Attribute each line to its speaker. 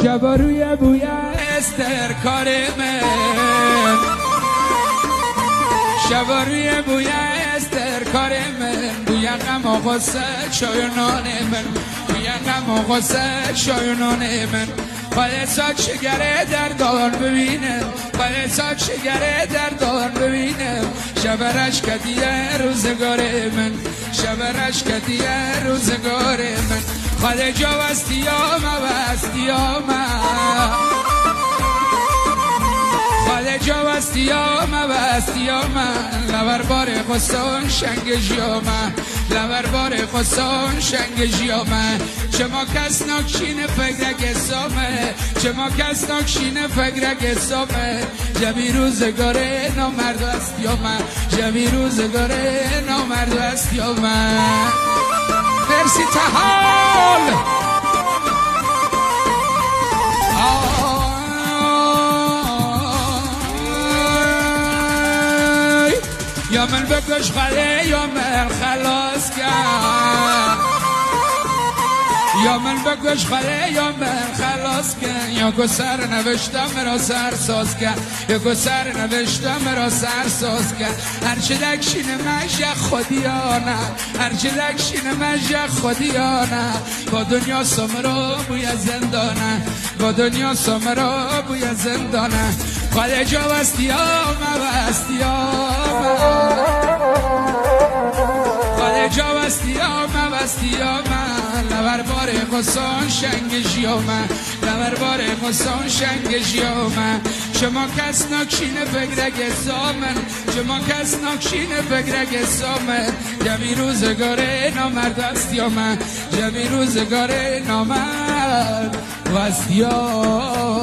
Speaker 1: شبا روی بوی استر کار من شبا روی بوی استر کار من بوی غم و غصه شایونان من بوی غم و غصه شایونان من خاله ساک شگره در دار ببینم خاله ساک شگره در دار ببینم شب رشکتیه روزگار من شب رشکتیه روزگار من خاله جا وستیام وستیام خاله جا وستیام وستیام لبر بار خستان شنگ جیام لبر بار خستان شنگ جیام چما کس نکشین فکرک سامه چما کس نکشین فکرک سامه جبی روزگار نامرد وستیام جبی روزگار نامرد وستیام مرسی تحال یا من بکش خاله یا من خلاص کن یا من بکش خاله یا من خلاص کن یا که سر نوشتم مرا سر ساز کن یا که سر نوشتم مرا سر ساز کن هرچه دکشین مجه خودیانه هرچه دکشین مجه خودیانه با دنیا سمرا بوی زندانه با دنیا سمرا بوی زندانه خاله جا وستیام وستیام خاله جا وستیام وستیام لبر بار خسان شنگ جیام لبر بار خسان شنگ جیام شما کس نکشین فکرک سامن شما کس نکشین فکرک سامن جبی روزگار نامرد وستیام جبی روزگار نامرد وستیام